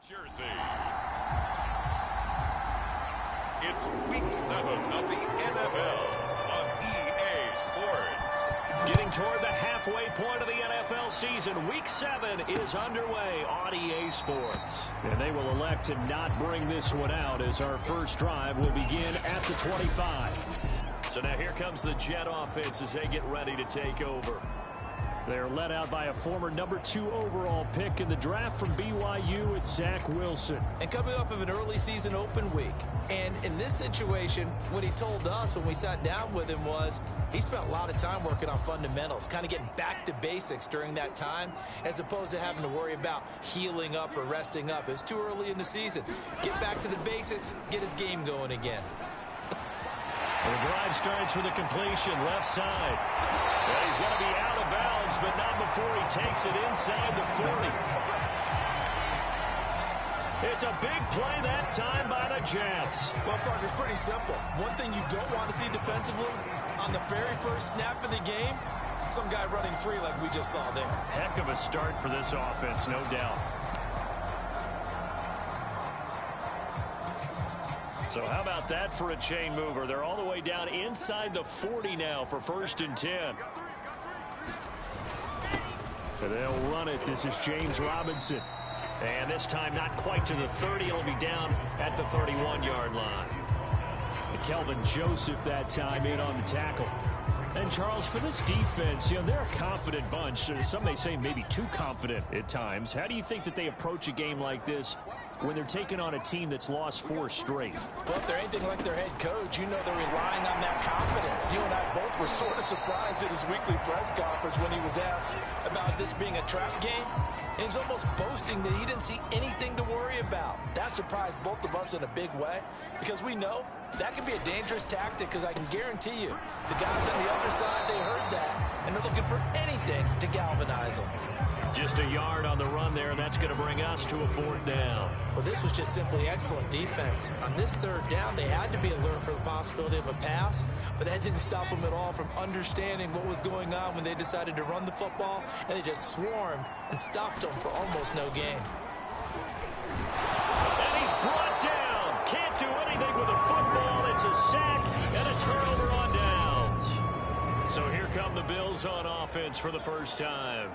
Jersey. It's week 7 of the NFL on EA Sports. Getting toward the halfway point of the NFL season, week 7 is underway on EA Sports. And they will elect to not bring this one out as our first drive will begin at the 25. So now here comes the Jet offense as they get ready to take over. They're led out by a former number 2 overall pick in the draft from BYU, it's Zach Wilson. And coming off of an early season open week. And in this situation, what he told us when we sat down with him was he spent a lot of time working on fundamentals, kind of getting back to basics during that time, as opposed to having to worry about healing up or resting up. It's too early in the season. Get back to the basics, get his game going again. The drive starts with a completion, left side. Well, he's going to be out of bounds, but not before he takes it inside the 40. It's a big play that time by the Jets. Well, partner, it's pretty simple. One thing you don't want to see defensively, on the very first snap of the game, some guy running free like we just saw there. Heck of a start for this offense, no doubt. So how about that for a chain mover? They're all the way down inside the 40 now for 1st and 10. So they'll run it. This is James Robinson. And this time not quite to the 30. It'll be down at the 31-yard line. And Kelvin Joseph that time in on the tackle. And, Charles, for this defense, they're a confident bunch. Some may say maybe too confident at times. How do you think that they approach a game like this when they're taking on a team that's lost 4 straight? Well, if they're anything like their head coach, you know they're relying on that confidence. You and I both were sort of surprised at his weekly press conference when he was asked about this being a trap game. And he's almost boasting that he didn't see anything to worry about. That surprised both of us in a big way because we know that can be a dangerous tactic because I can guarantee you the guys on the other side, they heard that, and they're looking for anything to galvanize them. Just a yard on the run there, and that's going to bring us to a 4th down. Well, this was just simply excellent defense. On this 3rd down, they had to be alert for the possibility of a pass, but that didn't stop them at all from understanding what was going on when they decided to run the football, and they just swarmed and stopped them for almost no gain. And he's brought down. Can't do anything with a football. It's a sack and a turnover on downs. So here come the Bills on offense for the first time.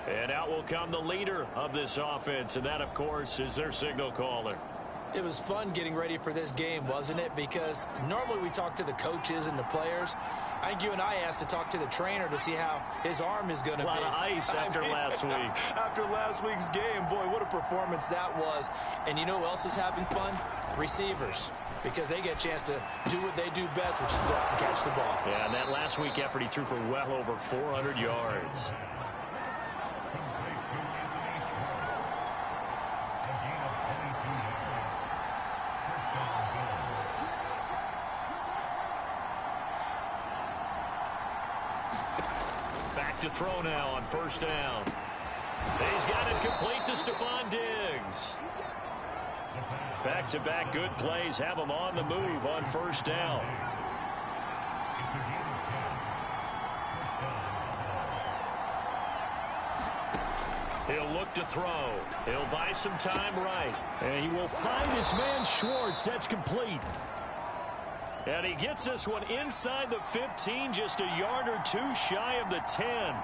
And out will come the leader of this offense, and that, of course, is their signal caller. It was fun getting ready for this game, wasn't it? Because normally we talk to the coaches and the players. I think you and I asked to talk to the trainer to see how his arm is going to be. A lot of ice after last week. After last week's game, boy, what a performance that was. And you know who else is having fun? Receivers. Because they get a chance to do what they do best, which is go out and catch the ball. Yeah, and that last week effort, he threw for well over 400 yards. To throw now on 1st down. He's got it complete to Stephon Diggs. Back-to-back good plays have him on the move on 1st down. He'll look to throw. He'll buy some time right. And he will find his man Schwartz. That's complete. And he gets this one inside the 15, just a yard or 2 shy of the 10.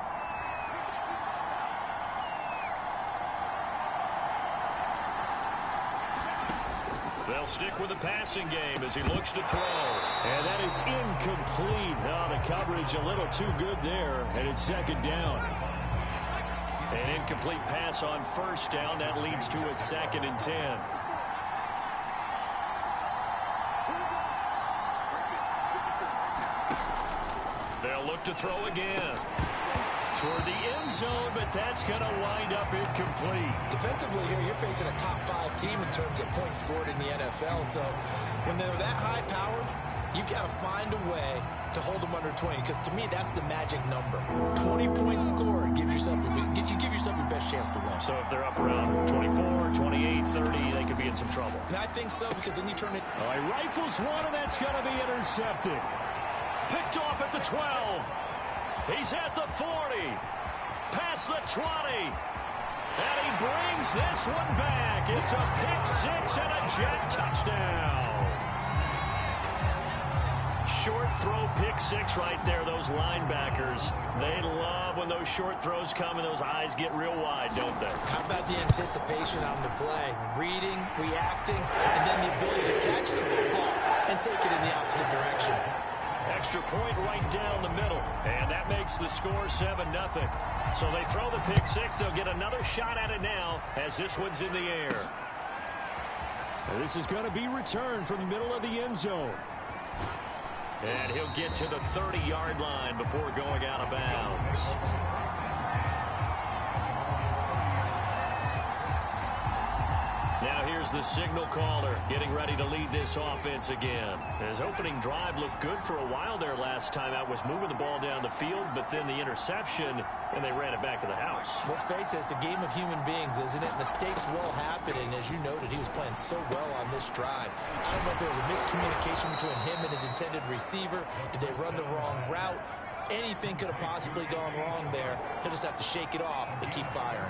They'll stick with the passing game as he looks to throw. And that is incomplete. Oh, the coverage a little too good there, and it's 2nd down. An incomplete pass on 1st down. That leads to a 2nd and 10. Look to throw again toward the end zone, but that's going to wind up incomplete. Defensively here, you're facing a top 5 team in terms of points scored in the NFL. So when they're that high powered, you've got to find a way to hold them under 20, because to me that's the magic number. 20 points scored gives yourself you give yourself your best chance to win. So if they're up around 24, 28, 30, they could be in some trouble. And I think so, because then you turn it. All right, rifles one, and that's going to be intercepted. Picked off at the 12. He's at the 40. Past the 20. And he brings this one back. It's a pick six and a jet touchdown. Short throw pick six right there. Those linebackers, they love when those short throws come and those eyes get real wide, don't they? How about the anticipation on the play? Reading, reacting, and then the ability to catch the football and take it in the opposite direction. Extra point right down the middle, and that makes the score 7-0. So they throw the pick six. They'll get another shot at it now as this one's in the air. And this is going to be returned from the middle of the end zone. And he'll get to the 30-yard line before going out of bounds. Now here's the signal caller getting ready to lead this offense again. His opening drive looked good for a while there last time out, was moving the ball down the field, but then the interception, and they ran it back to the house. Let's face it, it's a game of human beings, isn't it? Mistakes will happen, and as you noted, he was playing so well on this drive. I don't know if there was a miscommunication between him and his intended receiver. Did they run the wrong route? Anything could have possibly gone wrong there. He'll just have to shake it off and keep firing.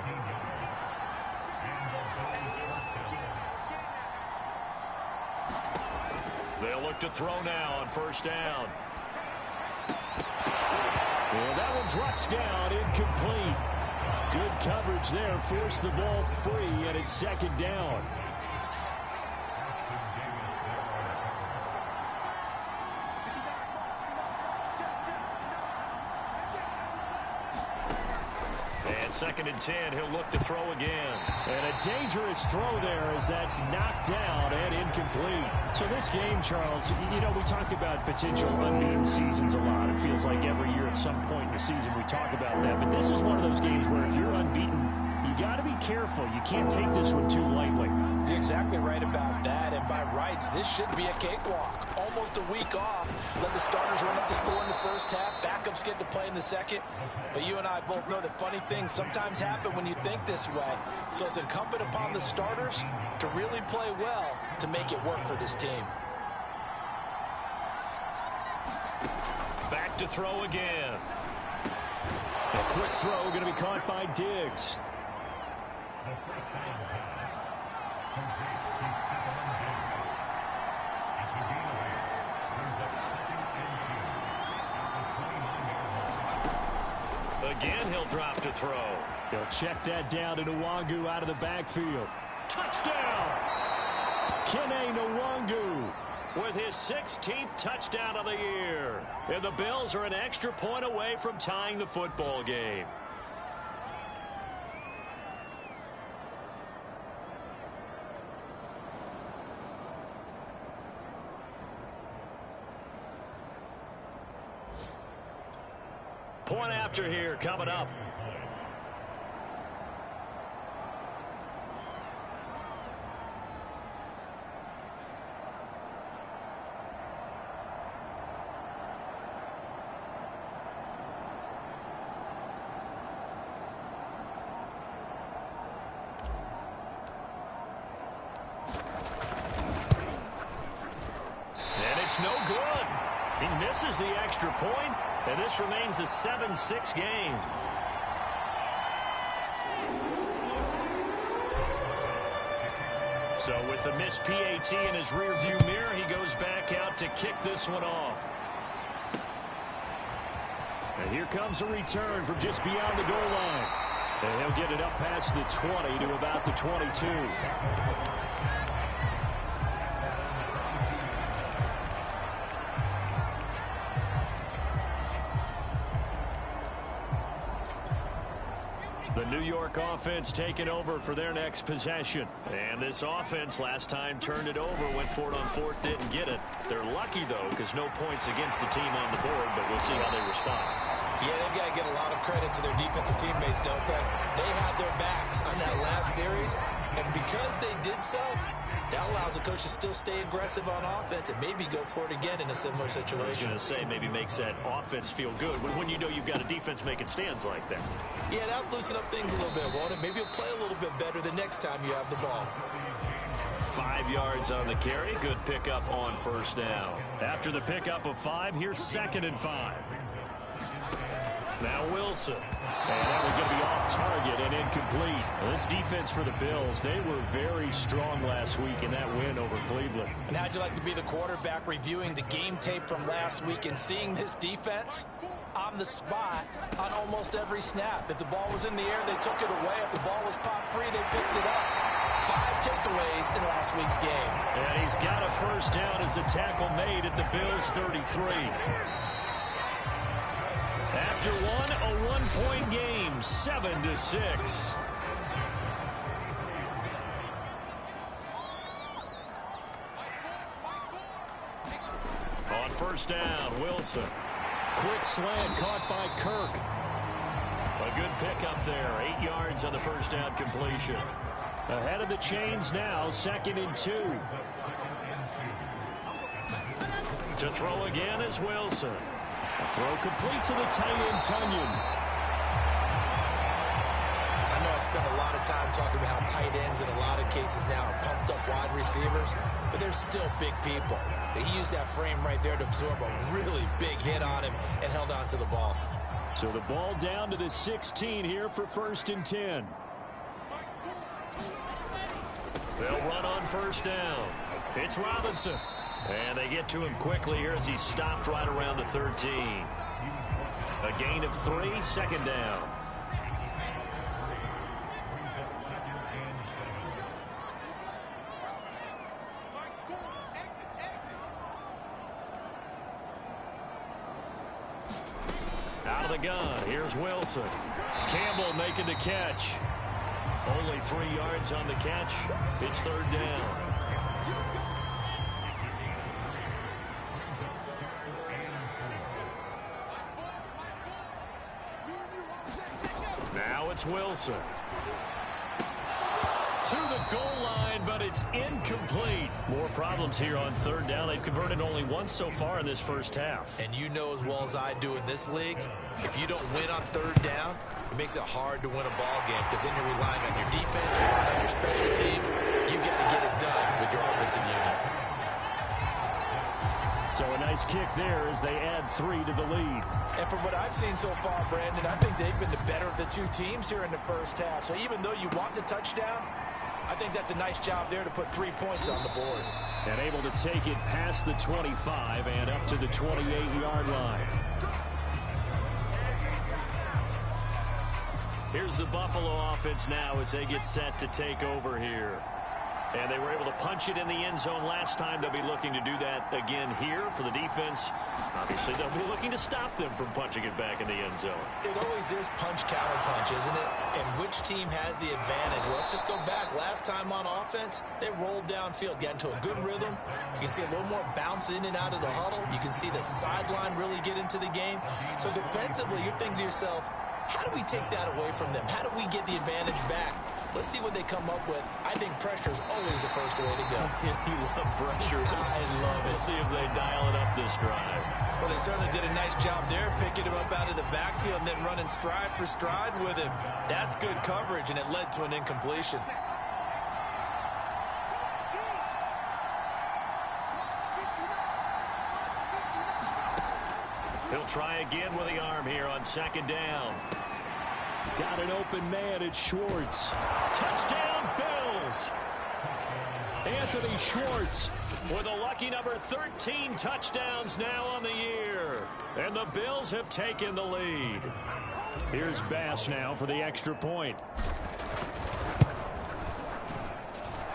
They'll look to throw now on first down. Well, that one drops down, incomplete. Good coverage there, forced the ball free, and it's second down. And 2nd and 10, he'll look to throw again. And a dangerous throw there as that's knocked down and incomplete. So this game, Charles, you know, we talk about potential unbeaten seasons a lot. It feels like every year at some point in the season we talk about that. But this is one of those games where if you're unbeaten, you got to be careful. You can't take this one too lightly. You're exactly right about that. And by rights, this should be a cakewalk. Almost a week off. Let the starters run up the score in the first half. Backups get to play in the second. But you and I both know that funny things sometimes happen when you think this way. So it's incumbent upon the starters to really play well to make it work for this team. Back to throw again. A quick throw going to be caught by Diggs. Again, he'll drop to throw. They'll check that down to Nwangu out of the backfield. Touchdown! Kene Nwangu with his 16th touchdown of the year. And the Bills are an extra point away from tying the football game. Point after here coming up. And it's no good. He misses the extra point. And this remains a 7-6 game. So with the missed PAT in his rearview mirror, he goes back out to kick this one off. And here comes a return from just beyond the goal line. And he'll get it up past the 20 to about the 22. The New York offense taking over for their next possession. And this offense last time turned it over, went for it on fourth, didn't get it. They're lucky, though, because no points against the team on the board, but we'll see how they respond. Yeah, they've got to get a lot of credit to their defensive teammates, don't they? They had their backs on that last series, and because they did so, that allows the coach to still stay aggressive on offense and maybe go for it again in a similar situation. I was going to say, maybe makes that offense feel good when you know you've got a defense making stands like that. Yeah, that'll loosen up things a little bit, won't it? Maybe you'll play a little bit better the next time you have the ball. 5 yards on the carry. Good pickup on first down. After the pickup of 5, here's 2nd and 5. Now Wilson. And that was going to be off target and incomplete. Well, this defense for the Bills, they were very strong last week in that win over Cleveland. And how'd you like to be the quarterback reviewing the game tape from last week and seeing this defense on the spot on almost every snap? If the ball was in the air, they took it away. If the ball was pop free, they picked it up. 5 takeaways in last week's game. And he's got a first down as a tackle made at the Bills' 33. After a 1-point game, 7-6. On first down, Wilson. Quick slant caught by Kirk. A good pickup there. 8 yards on the first down completion. Ahead of the chains now, 2nd and 2. To throw again is Wilson. A throw complete to the tight end, Tunyon. I know I spent a lot of time talking about how tight ends in a lot of cases now are pumped up wide receivers, but they're still big people. He used that frame right there to absorb a really big hit on him and held on to the ball. So the ball down to the 16 here for 1st and 10. They'll run on first down. It's Robinson. And they get to him quickly here as he stopped right around the 13. A gain of 3, 2nd down. Out of the gun, here's Wilson. Campbell making the catch. Only 3 yards on the catch. It's 3rd down. Now it's Wilson. To the goal line, but it's incomplete. More problems here on 3rd down. They've converted only once so far in this first half. And you know as well as I do in this league, if you don't win on 3rd down, it makes it hard to win a ball game because then you're relying on your defense, you're relying on your special teams. You've got to get it done with your offensive unit. So a nice kick there as they add 3 to the lead. And from what I've seen so far, Brandon, I think they've been the better of the two teams here in the first half. So even though you want the touchdown, I think that's a nice job there to put 3 points on the board. And able to take it past the 25 and up to the 28-yard line. Here's the Buffalo offense now as they get set to take over here. And they were able to punch it in the end zone last time. They'll be looking to do that again here for the defense. Obviously, they'll be looking to stop them from punching it back in the end zone. It always is punch, counter punch, isn't it? And which team has the advantage? Well, let's just go back. Last time on offense, they rolled downfield, got into a good rhythm. You can see a little more bounce in and out of the huddle. You can see the sideline really get into the game. So defensively, you're thinking to yourself, how do we take that away from them? How do we get the advantage back? Let's see what they come up with. I think pressure is always the first way to go. You love pressure. I love it. We'll see if they dial it up this drive. Well, they certainly did a nice job there, picking him up out of the backfield and then running stride for stride with him. That's good coverage, and it led to an incompletion. He'll try again with the arm here on 2nd down. Got an open man at Schwartz. Touchdown, Bills! Anthony Schwartz with a lucky number 13 touchdowns now on the year. And the Bills have taken the lead. Here's Bass now for the extra point.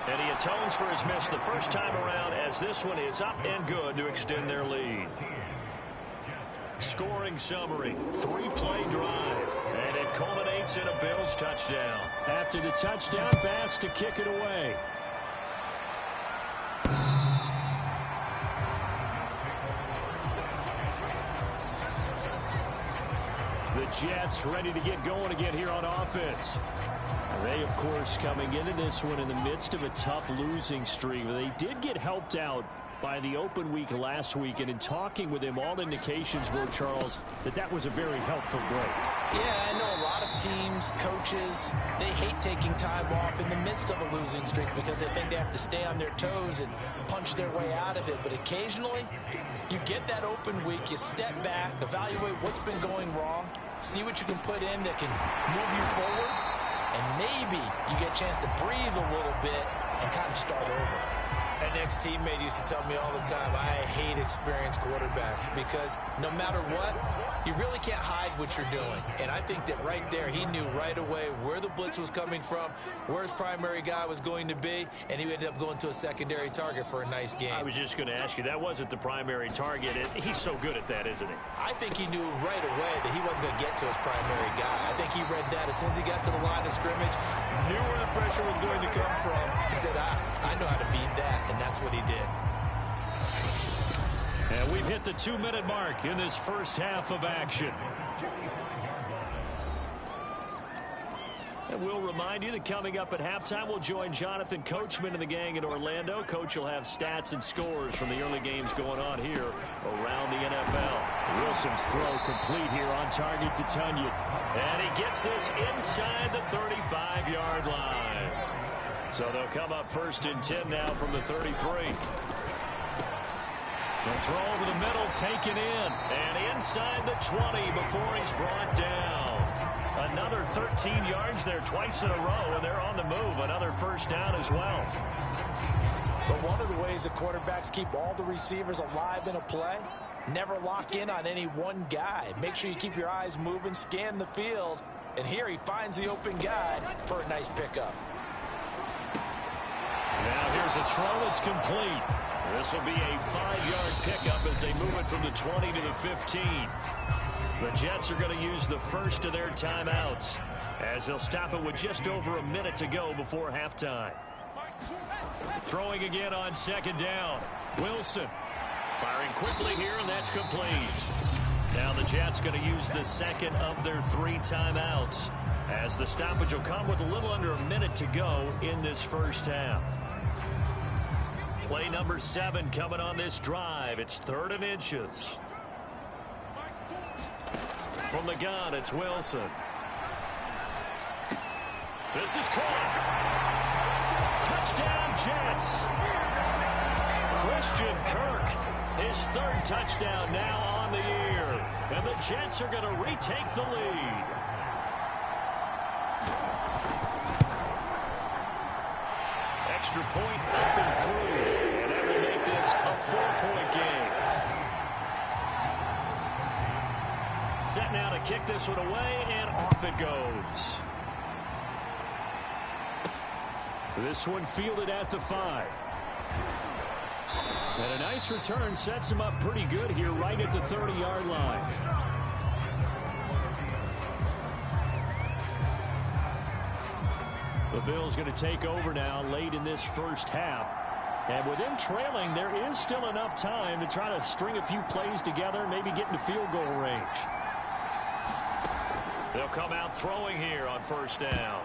And he atones for his miss the first time around as this one is up and good to extend their lead. Scoring summary, 3-play drive, and it culminates in a Bills touchdown. After the touchdown, Bass to kick it away. The Jets ready to get going again here on offense. They, of course, coming into this one in the midst of a tough losing streak. They did get helped out by the open week last week, and in talking with him, all indications were, Charles, that was a very helpful break. Yeah, I know a lot of teams, coaches, they hate taking time off in the midst of a losing streak because they think they have to stay on their toes and punch their way out of it. But occasionally, you get that open week, you step back, evaluate what's been going wrong, See what you can put in that can move you forward, and maybe you get a chance to breathe a little bit and kind of start over. An ex-teammate used to tell me all the time, I hate experienced quarterbacks because no matter what, you really can't hide what you're doing. And I think that right there, he knew right away where the blitz was coming from, where his primary guy was going to be, and he ended up going to a secondary target for a nice game. I was just going to ask you, that wasn't the primary target. He's so good at that, isn't he? I think he knew right away that he wasn't going to get to his primary guy. I think he read that as soon as he got to the line of scrimmage, knew where the pressure was going to come from, and said, I know how to beat that, and that's what he did. And we've hit the 2-minute mark in this first half of action. And we'll remind you that coming up at halftime, we'll join Jonathan Coachman and the gang in Orlando. Coach will have stats and scores from the early games going on here around the NFL. Wilson's throw complete here on target to Tunyon. And he gets this inside the 35-yard line. So they'll come up 1st and 10 now from the 33. The throw over the middle, taken in, and inside the 20 before he's brought down. Another 13 yards there twice in a row, and they're on the move. Another first down as well. But one of the ways that quarterbacks keep all the receivers alive in a play, never lock in on any one guy. Make sure you keep your eyes moving, scan the field, and here he finds the open guy for a nice pickup. Now here's a throw that's complete. This will be a 5-yard pickup as they move it from the 20 to the 15. The Jets are going to use the first of their timeouts as they'll stop it with just over a minute to go before halftime. Throwing again on 2nd down. Wilson firing quickly here, and that's complete. Now the Jets going to use the second of their 3 timeouts as the stoppage will come with a little under a minute to go in this first half. Play number 7 coming on this drive. It's 3rd and inches. From the gun, it's Wilson. This is caught. Touchdown, Jets. Christian Kirk, his 3rd touchdown now on the year. And the Jets are going to retake the lead. Extra point up and through. And that will make this a 4-point game. Set now to kick this one away, and off it goes. This one fielded at the 5. And a nice return sets him up pretty good here right at the 30-yard line. The Bills going to take over now late in this first half. And with them trailing, there is still enough time to try to string a few plays together, maybe get into field goal range. They'll come out throwing here on 1st down.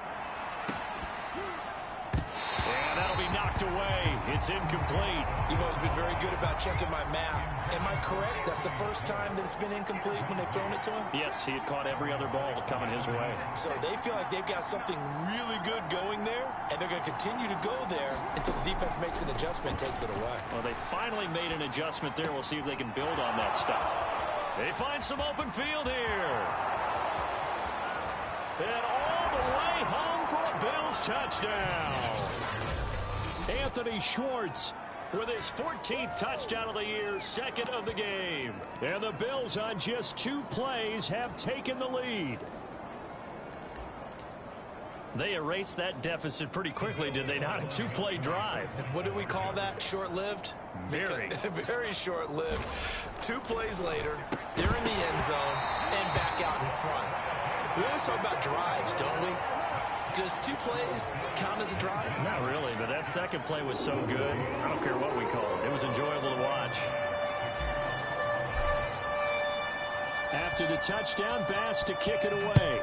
And that'll be knocked away. It's incomplete. You've always been very good about checking my math. Am I correct? That's the first time that it's been incomplete when they've thrown it to him? Yes, he had caught every other ball coming his way. So they feel like they've got something really good going there, and they're going to continue to go there until the defense makes an adjustment and takes it away. Well, they finally made an adjustment there. We'll see if they can build on that stuff. They find some open field here. And all the way home for a Bills touchdown. Anthony Schwartz with his 14th touchdown of the year, 2nd of the game. And the Bills on just 2 plays have taken the lead. They erased that deficit pretty quickly, did they not? A 2-play drive. What do we call that? Short-lived? Very. Very short-lived. 2 plays later, they're in the end zone and back out in front. We always talk about drives, don't we? Does 2 plays count as a drive? Not really, but that second play was so good. I don't care what we call it. It was enjoyable to watch. After the touchdown, Bass to kick it away.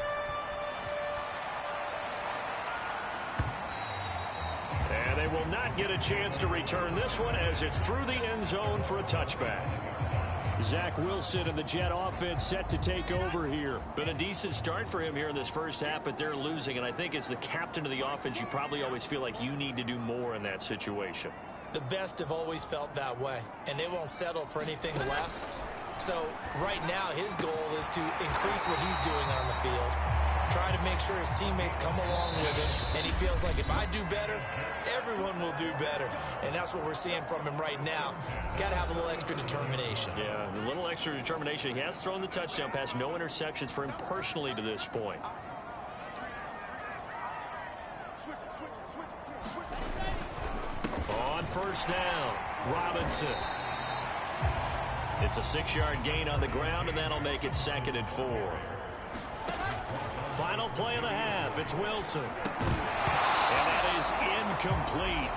And they will not get a chance to return this one as it's through the end zone for a touchback. Zach Wilson and the Jet offense set to take over here. Been a decent start for him here in this first half, but they're losing. And I think as the captain of the offense, you probably always feel like you need to do more in that situation. The best have always felt that way, and they won't settle for anything less So right now his goal is to increase what he's doing on the field, try to make sure his teammates come along with him, and he feels like if I do better, everyone will do better. And that's what we're seeing from him right now. Got to have a little extra determination. Yeah, a little extra determination. He has thrown the touchdown pass, no interceptions for him personally to this point. On first down, Robinson. It's a 6-yard gain on the ground, and that'll make it 2nd and 4. Final play of the half, it's Wilson. And that is incomplete.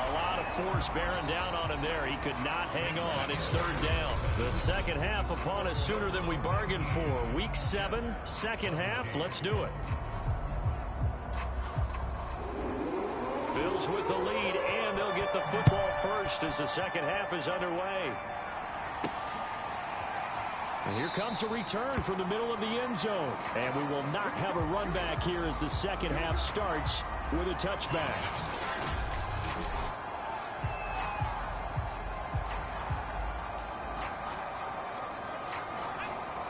A lot of force bearing down on him there. He could not hang on. It's 3rd down. The second half upon us sooner than we bargained for. Week 7, second half. Let's do it. Bills with the lead, and they'll get the football first as the second half is underway. And here comes a return from the middle of the end zone. And we will not have a run back here as the second half starts with a touchback.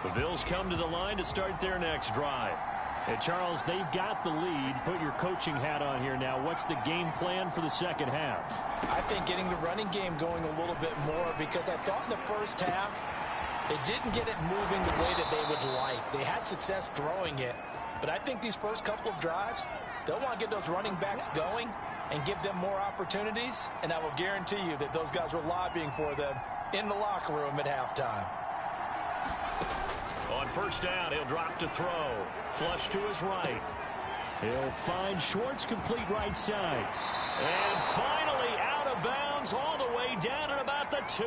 The Bills come to the line to start their next drive. And Charles, they've got the lead. Put your coaching hat on here now. What's the game plan for the second half? I think getting the running game going a little bit more, because I thought in the first half they didn't get it moving the way that they would like. They had success throwing it, but I think these first couple of drives, they'll want to get those running backs going and give them more opportunities, and I will guarantee you that those guys were lobbying for them in the locker room at halftime. On first down, he'll drop to throw. Flush to his right. He'll find Schwartz, complete right side. And finally out of bounds all the way down at about the 2.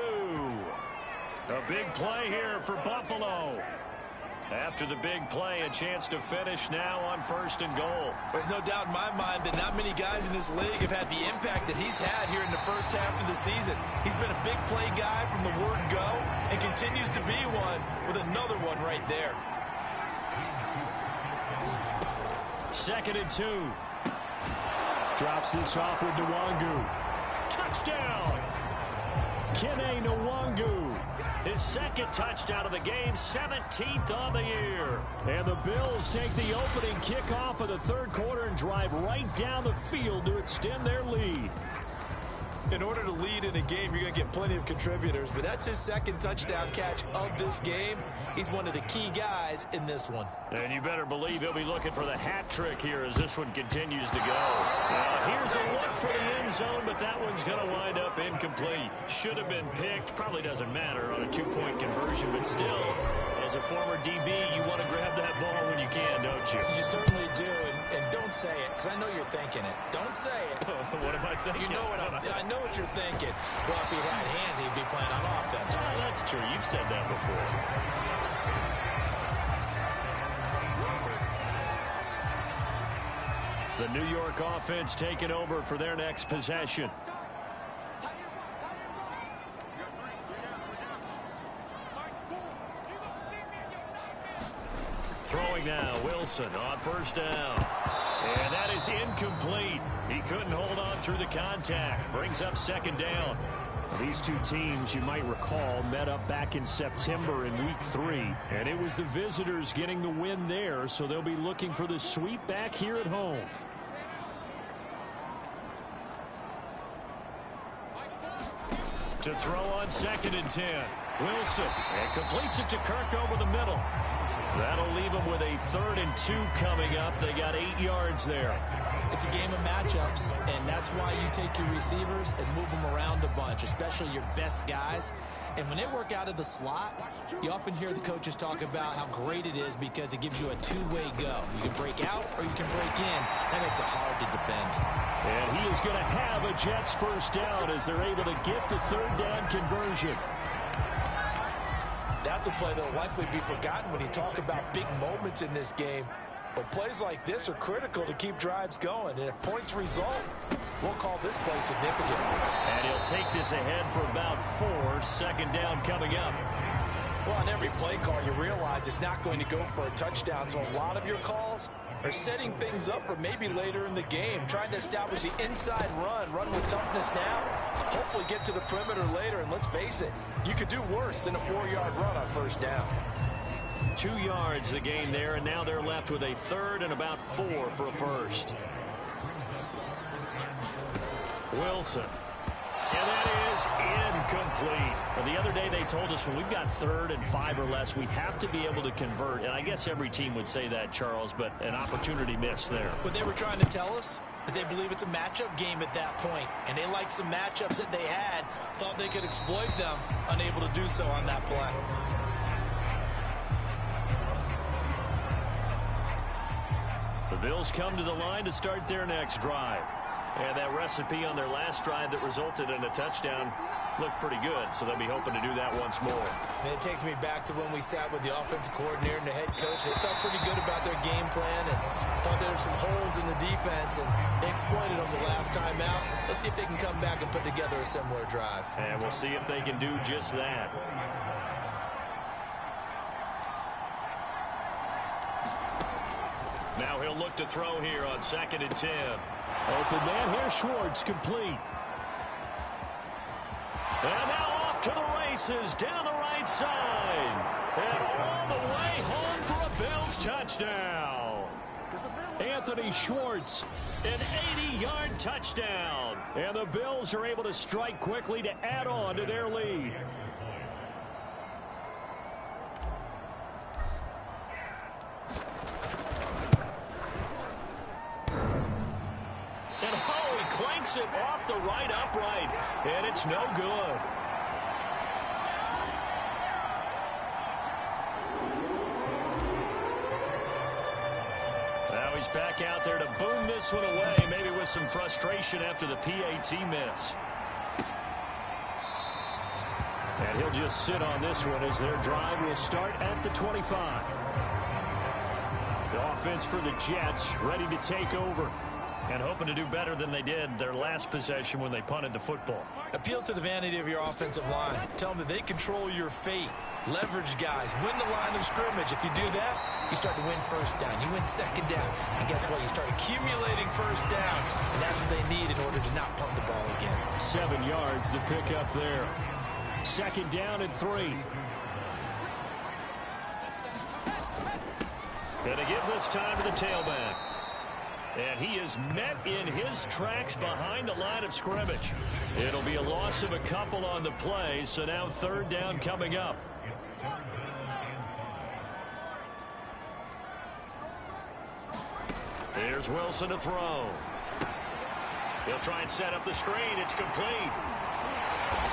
A big play here for Buffalo. After the big play, a chance to finish now on 1st and goal. There's no doubt in my mind that not many guys in this league have had the impact that he's had here in the first half of the season. He's been a big play guy from the word go and continues to be one with another one right there. 2nd and 2. Drops this off with Nwangu. Touchdown! Kene Nwangu. His 2nd touchdown of the game, 17th on the year. And the Bills take the opening kickoff of the 3rd quarter and drive right down the field to extend their lead. In order to lead in a game, you're going to get plenty of contributors, but that's his 2nd touchdown catch of this game. He's one of the key guys in this one. And you better believe he'll be looking for the hat trick here as this one continues to go. Here's a look for the end zone, but that one's going to wind up incomplete. Should have been picked. Probably doesn't matter on a 2-point conversion, but still, as a former DB, you want to grab that ball when you can, don't you? You certainly do, and don't say it, because I know you're thinking it. Don't say it. What am I thinking? You know what I know what you're thinking. Well, if he'd had hands, he'd be playing on offense. Oh, that's true. You've said that before. The New York offense taking over for their next possession. Throwing now, Wilson on first down. And that is incomplete. He couldn't hold on through the contact. Brings up 2nd down. These two teams, you might recall, met up back in September in Week 3. And it was the visitors getting the win there, so they'll be looking for the sweep back here at home. To throw on 2nd and 10. Wilson, and completes it to Kirk over the middle. That'll leave them with a 3rd and 2 coming up. They got 8 yards there. It's a game of matchups, and that's why you take your receivers and move them around a bunch, especially your best guys. And when they work out of the slot, you often hear the coaches talk about how great it is because it gives you a 2-way go. You can break out or you can break in. That makes it hard to defend. And he is going to have a Jets 1st down as they're able to get the 3rd down conversion. That's a play that will likely be forgotten when you talk about big moments in this game. But plays like this are critical to keep drives going. And if points result, we'll call this play significant. And he'll take this ahead for about 4. 2nd down coming up. Well, on every play call, you realize it's not going to go for a touchdown. So a lot of your calls are setting things up for maybe later in the game, trying to establish the inside run with toughness now, hopefully get to the perimeter later. And let's face it, you could do worse than a 4-yard run on first down. 2 yards the gain there, and now they're left with a third and about 4 for a first. Wilson. And that is incomplete. Well, the other day they told us when we've got 3rd and 5 or less, we have to be able to convert. And I guess every team would say that, Charles, but an opportunity missed there. What they were trying to tell us is they believe it's a matchup game at that point. And they liked some matchups that they had, thought they could exploit them, unable to do so on that play. The Bills come to the line to start their next drive. And that recipe on their last drive that resulted in a touchdown looked pretty good, so they'll be hoping to do that once more. And it takes me back to when we sat with the offensive coordinator and the head coach. They felt pretty good about their game plan and thought there were some holes in the defense, and they exploited them the last time out. Let's see if they can come back and put together a similar drive. And we'll see if they can do just that. Now he'll look to throw here on 2nd and 10. Open man here, Schwartz, complete. And now off to the races, down the right side. And all the way home for a Bills touchdown. Anthony Schwartz, an 80-yard touchdown. And the Bills are able to strike quickly to add on to their lead. Clanks it off the right upright, and it's no good. Now he's back out there to boom this one away, maybe with some frustration after the PAT miss. And he'll just sit on this one as their drive will start at the 25. The offense for the Jets ready to take over. And hoping to do better than they did their last possession when they punted the football. Appeal to the vanity of your offensive line. Tell them that they control your fate. Leverage guys. Win the line of scrimmage. If you do that, you start to win first down. You win second down. And guess what? You start accumulating first downs. And that's what they need in order to not punt the ball again. 7 yards to pick up there. 2nd down and 3. Gonna give this time to the tailback. And he is met in his tracks behind the line of scrimmage. It'll be a loss of a couple on the play, so now 3rd down coming up. Here's Wilson to throw. He'll try and set up the screen. It's complete.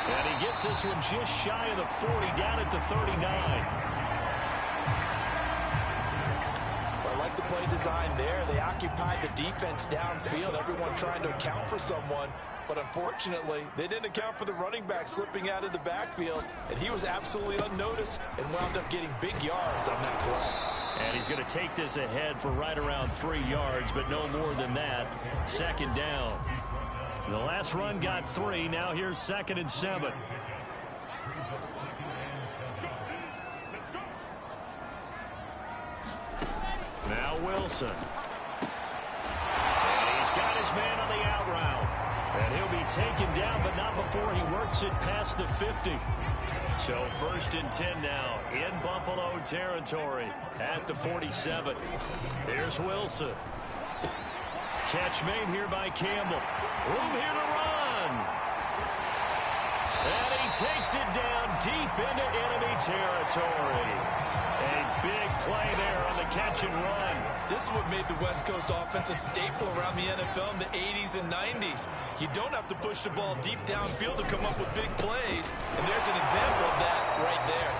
And he gets this one just shy of the 40, down at the 39. The play design there. They occupied the defense downfield, everyone trying to account for someone, but unfortunately they didn't account for the running back slipping out of the backfield, and he was absolutely unnoticed and wound up getting big yards on that play. And he's going to take this ahead for right around 3 yards, but no more than that. 2nd down. The last run got 3. Now here's 2nd and 7. Now Wilson. And he's got his man on the out route. And he'll be taken down, but not before he works it past the 50. So 1st and 10 now in Buffalo territory at the 47. Here's Wilson. Catch made here by Campbell. Room here to run. And he takes it down deep into enemy territory. A big play there on the catch and run. This is what made the West Coast offense a staple around the NFL in the 80s and 90s. You don't have to push the ball deep downfield to come up with big plays. And there's an example of that right there.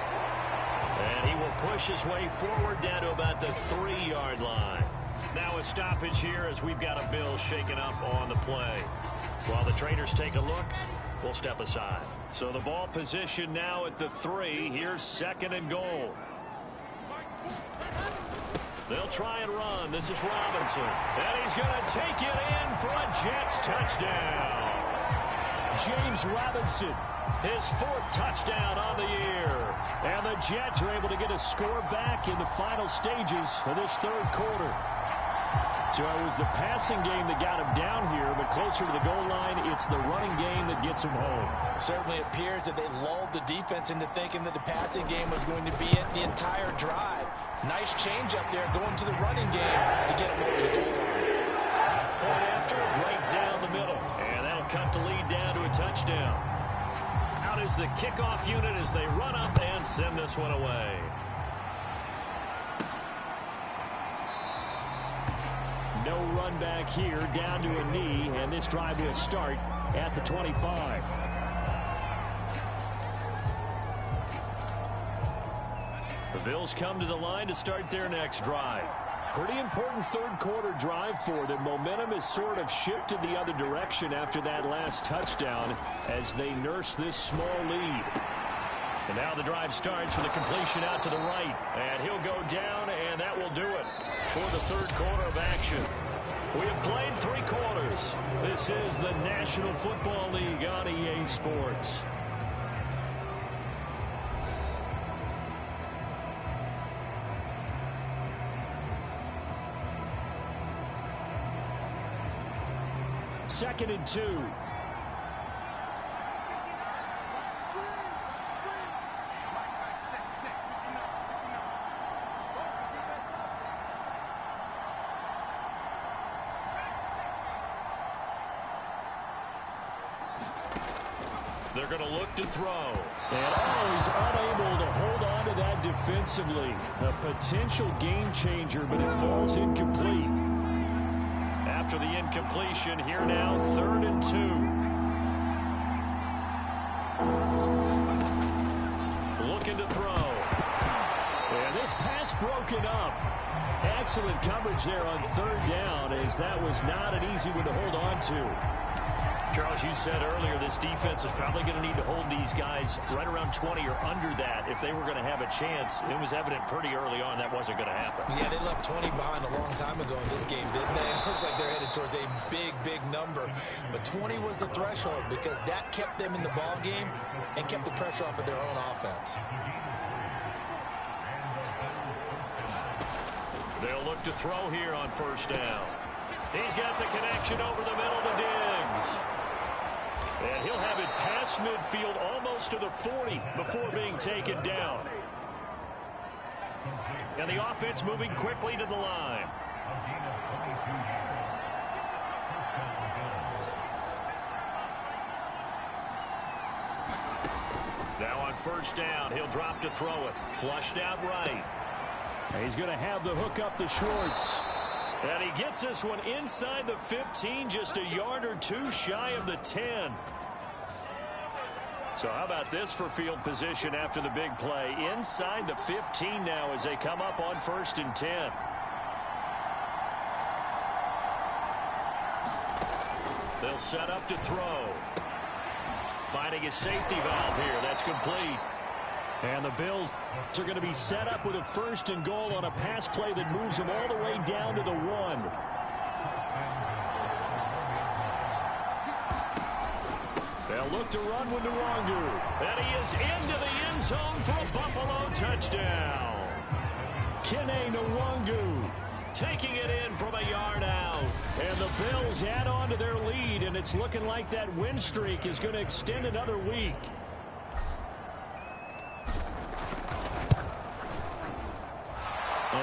And he will push his way forward down to about the 3-yard line. Now a stoppage here as we've got a Bill shaken up on the play. While the traders take a look, we'll step aside. So the ball position now at the 3. Here's 2nd and goal. They'll try and run. This is Robinson. And he's going to take it in for a Jets touchdown. James Robinson, his 4th touchdown on the year. And the Jets are able to get a score back in the final stages of this 3rd quarter. So it was the passing game that got him down here, but closer to the goal line, it's the running game that gets him home. Certainly appears that they lulled the defense into thinking that the passing game was going to be it the entire drive. Nice change up there going to the running game to get him over the goal line. Point after, right down the middle. And that'll cut the lead down to a touchdown. Out is the kickoff unit as they run up and send this one away. No run back here, down to a knee, and this drive will start at the 25. The Bills come to the line to start their next drive. Pretty important third quarter drive for them. Momentum has sort of shifted the other direction after that last touchdown as they nurse this small lead. And now the drive starts with a completion out to the right. And he'll go down, and that will do it for the third quarter of action. We have played 3 quarters. This is the National Football League on EA Sports. Second and 2. They're going to look to throw. And he's unable to hold on to that defensively. A potential game changer, but it falls incomplete. After the incompletion, here now, 3rd and 2. Looking to throw. And this pass broken up. Excellent coverage there on 3rd down, as that was not an easy one to hold on to. Charles, you said earlier this defense is probably going to need to hold these guys right around 20 or under that if they were going to have a chance. It was evident pretty early on that wasn't going to happen. Yeah, they left 20 behind a long time ago in this game, didn't they? It looks like they're headed towards a big, big number. But 20 was the threshold because that kept them in the ball game and kept the pressure off of their own offense. They'll look to throw here on 1st down. He's got the connection over the middle to Diggs. And he'll have it past midfield almost to the 40 before being taken down. And the offense moving quickly to the line. Now on 1st down, he'll drop to throw it. Flushed out right. He's going to have the hook up to Schwartz. And he gets this one inside the 15, just a yard or 2 shy of the 10. So how about this for field position after the big play? Inside the 15 now as they come up on 1st and 10. They'll set up to throw. Finding a safety valve here. That's complete. And the Bills are going to be set up with a 1st and goal on a pass play that moves them all the way down to the 1. They'll look to run with Nwangu. And he is into the end zone for a Buffalo touchdown. Kene Nwangu taking it in from a yard out. And the Bills add on to their lead, and it's looking like that win streak is going to extend another week.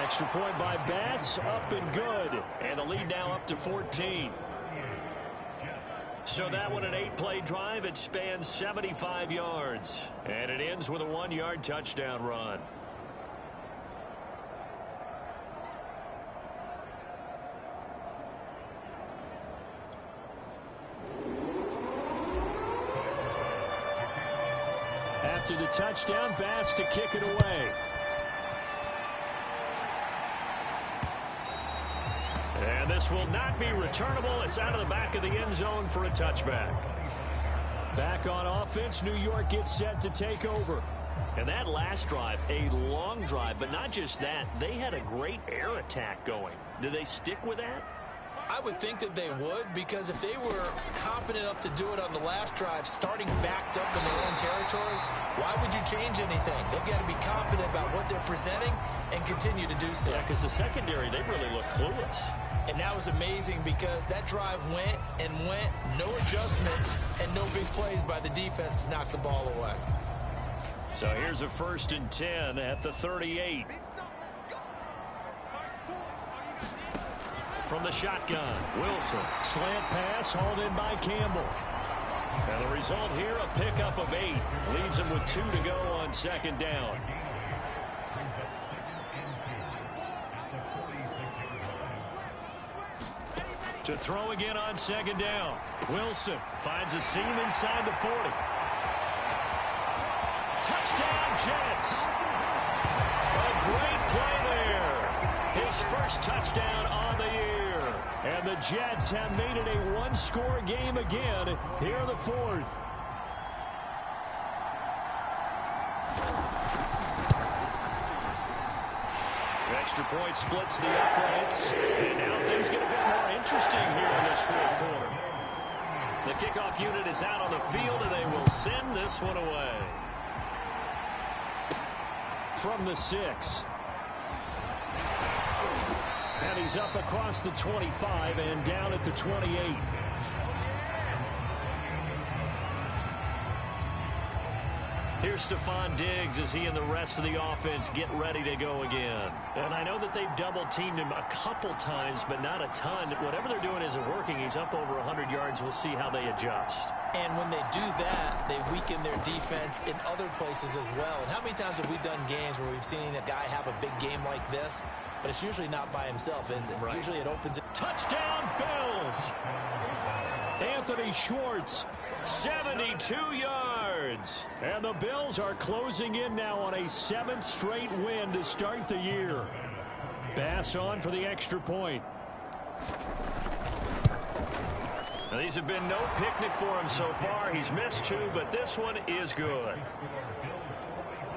Extra point by Bass, up and good. And the lead now up to 14. So that one an 8-play drive. It spans 75 yards. And it ends with a 1-yard touchdown run. After the touchdown, Bass to kick it away. And this will not be returnable. It's out of the back of the end zone for a touchback. Back on offense, New York gets set to take over. And that last drive, a long drive, but not just that. They had a great air attack going. Do they stick with that? I would think that they would, because if they were confident enough to do it on the last drive, starting backed up in their own territory, why would you change anything? They've got to be confident about what they're presenting and continue to do so. Yeah, because the secondary, they really look clueless. And that was amazing because that drive went and went, no adjustments, and no big plays by the defense to knock the ball away. So here's a 1st and 10 at the 38. From the shotgun, Wilson. Slant pass hauled in by Campbell. And the result here, a pickup of 8. Leaves him with 2 to go on 2nd down. To throw again on 2nd down. Wilson finds a seam inside the 40. Touchdown, Jets. A great play there. His first touchdown on the year. And the Jets have made it a one-score game again here in the 4th. Extra point splits the uprights. And now things get a bit more interesting here in this 4th quarter. The kickoff unit is out on the field, and they will send this one away. From the 6. And he's up across the 25 and down at the 28. Here's Stephon Diggs as he and the rest of the offense get ready to go again. And I know that they've double-teamed him a couple times, but not a ton. Whatever they're doing isn't working. He's up over 100 yards. We'll see how they adjust. And when they do that, they weaken their defense in other places as well. And how many times have we done games where we've seen a guy have a big game like this, but it's usually not by himself, is it? Right. Usually it opens it. Touchdown, Bills! Anthony Schwartz. 72 yards. And the Bills are closing in now on a 7th straight win to start the year. Bass on for the extra point. Now, these have been no picnic for him so far. He's missed 2, but this one is good.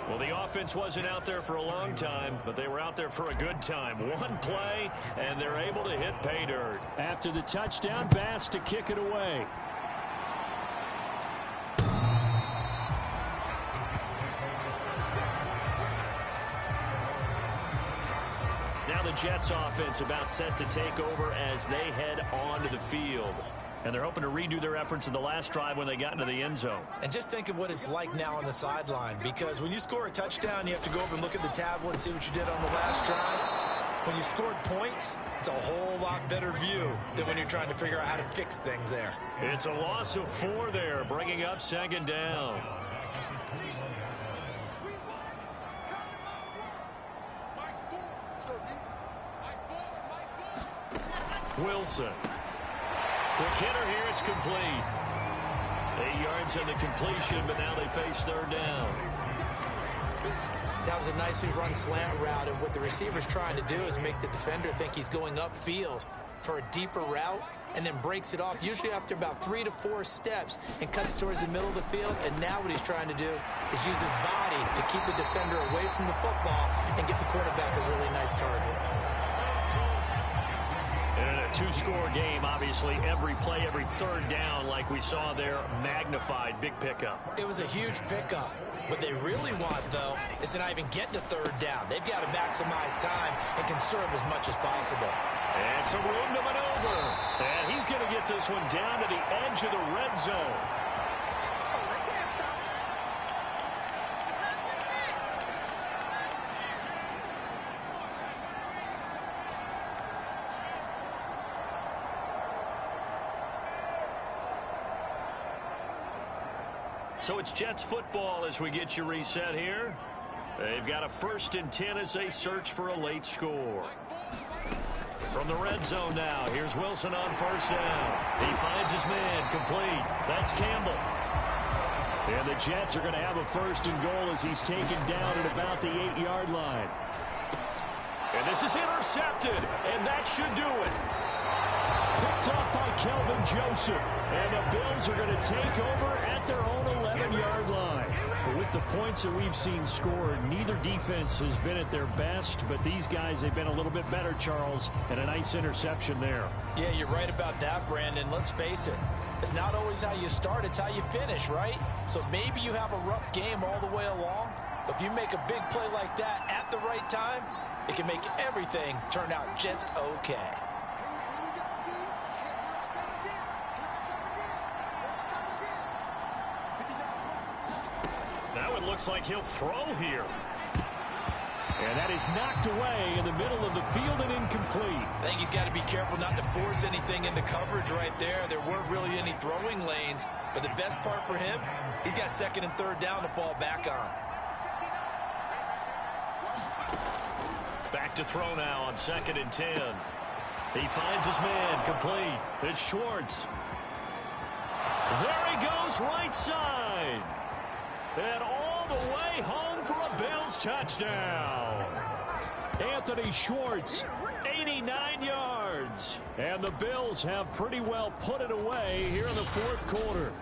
Well, the offense wasn't out there for a long time, but they were out there for a good time. One play, and they're able to hit pay dirt. After the touchdown, Bass to kick it away. Now the Jets offense about set to take over as they head onto the field. And they're hoping to redo their efforts in the last drive when they got into the end zone. And just think of what it's like now on the sideline, because when you score a touchdown, you have to go over and look at the tablet and see what you did on the last drive. When you scored points, it's a whole lot better view than when you're trying to figure out how to fix things there. It's a loss of 4 there, bringing up 2nd down. Wilson. McKinnon here, it's complete. 8 yards on the completion, but now they face 3rd down. That was a nicely run slant route, and what the receiver's trying to do is make the defender think he's going upfield for a deeper route, and then breaks it off, usually after about 3 to 4 steps, and cuts towards the middle of the field. And now what he's trying to do is use his body to keep the defender away from the football and get the quarterback a really nice target. And in a 2-score game, obviously, every play, every 3rd down, like we saw there, magnified. Big pickup. It was a huge pickup. What they really want, though, is to not even get to 3rd down. They've got to maximize time and conserve as much as possible. And some room to maneuver. And he's going to get this one down to the edge of the red zone. So it's Jets football as we get you reset here. They've got a 1st and 10 as they search for a late score. From the red zone now, here's Wilson on 1st down. He finds his man, complete. That's Campbell. And the Jets are going to have a 1st and goal as he's taken down at about the 8-yard line. And this is intercepted, and that should do it. Picked up by Kelvin Joseph. And the Bills are going to take over at their own 11-yard line. But with the points that we've seen scored, neither defense has been at their best, but these guys, they've been a little bit better, Charles, and a nice interception there. Yeah, you're right about that, Brandon. Let's face it. It's not always how you start, it's how you finish, right? So maybe you have a rough game all the way along, but if you make a big play like that at the right time, it can make everything turn out just okay. it looks like he'll throw here. And that is knocked away in the middle of the field and incomplete. I think he's got to be careful not to force anything into coverage right there. There weren't really any throwing lanes, but the best part for him, he's got second and third down to fall back on. Back to throw now on 2nd and 10. He finds his man, complete. It's Schwartz. There he goes, right side. And all the way home for a Bills touchdown. Anthony Schwartz, 89 yards. And the Bills have pretty well put it away here in the 4th quarter.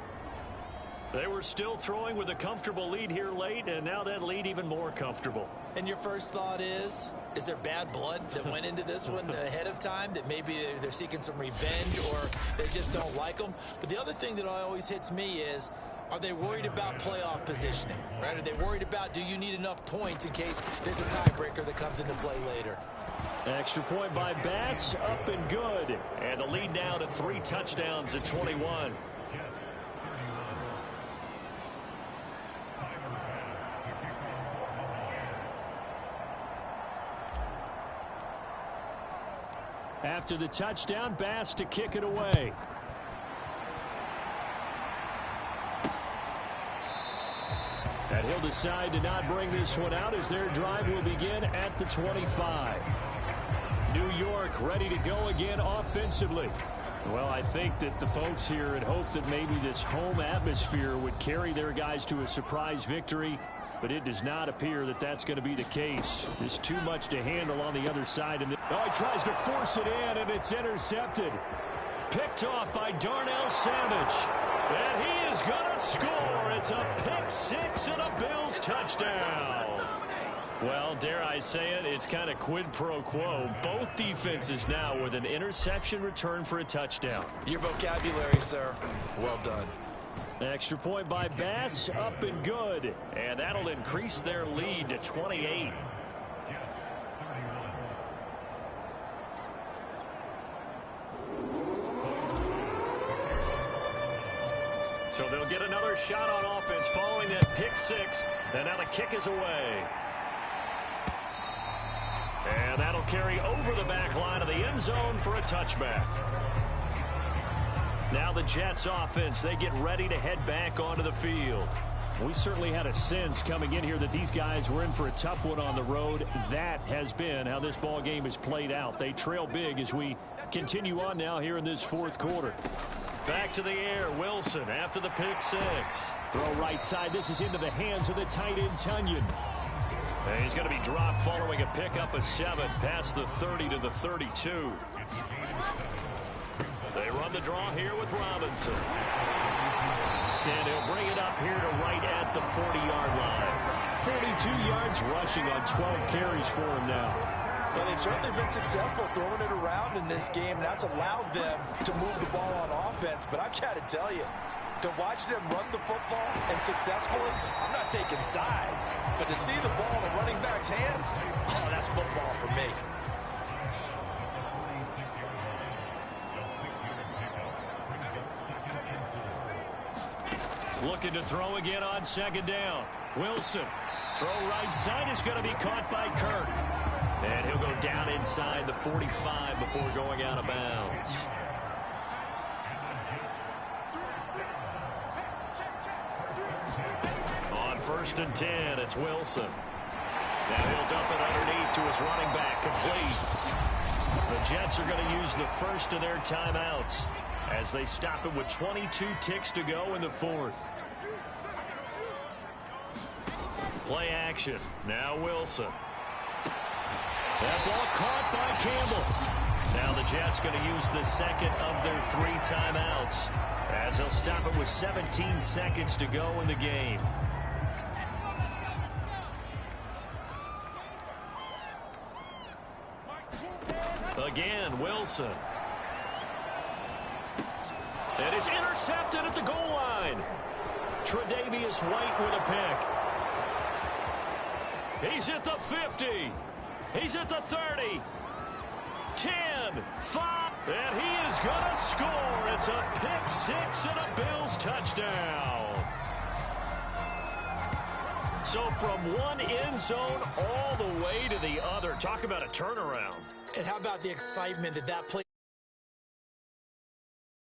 They were still throwing with a comfortable lead here late, and now that lead even more comfortable. And your first thought is there bad blood that went into this one ahead of time, that maybe they're seeking some revenge or they just don't like them? But the other thing that always hits me is, are they worried about playoff positioning, right? Are they worried about, do you need enough points in case there's a tiebreaker that comes into play later? Extra point by Bass, up and good. And the lead now to 3 touchdowns at 21. After the touchdown, Bass to kick it away. And he'll decide to not bring this one out as their drive will begin at the 25. New York ready to go again offensively. Well, I think that the folks here had hoped that maybe this home atmosphere would carry their guys to a surprise victory, but it does not appear that that's going to be the case. There's too much to handle on the other side. And he tries to force it in, and it's intercepted. Picked off by Darnell Savage. And he is going to score. It's a pick 6 and a Bills touchdown. Well, dare I say it, it's kind of quid pro quo. Both defenses now with an interception return for a touchdown. Your vocabulary, sir. Well done. Extra point by Bass, up and good. And that'll increase their lead to 28. So they'll get another shot on offense following that pick 6. And now the kick is away. And that'll carry over the back line of the end zone for a touchback. Now the Jets offense, they get ready to head back onto the field. We certainly had a sense coming in here that these guys were in for a tough one on the road. That has been how this ball game has played out. They trail big as we continue on now here in this 4th quarter. Back to the air, Wilson after the pick 6. Throw right side. This is into the hands of the tight end, Tunyon. And he's going to be dropped following a pickup of 7 past the 30 to the 32. They run the draw here with Robinson. And he'll bring it up here to right at the 40-yard line. 42 yards rushing on 12 carries for him now. Well, they've certainly been successful throwing it around in this game. That's allowed them to move the ball on offense. But I've got to tell you, to watch them run the football and successfully, I'm not taking sides. But to see the ball in the running back's hands, oh, that's football for me. Looking to throw again on 2nd down. Wilson. Throw right side is going to be caught by Kirk. And he'll go down inside the 45 before going out of bounds. On 1st and 10, it's Wilson. Now he'll dump it underneath to his running back, complete. The Jets are going to use the first of their timeouts as they stop it with 22 ticks to go in the 4th. Play action. Now Wilson. That ball caught by Campbell. Now the Jets going to use the second of their 3 timeouts as they'll stop it with 17 seconds to go in the game. Again, Wilson. And it's intercepted at the goal line. Tre'Davious White with a pick. He's at the 50. He's at the 30. 10, 5, and he is going to score. It's a pick 6 and a Bills touchdown. So from one end zone all the way to the other. Talk about a turnaround. And how about the excitement that play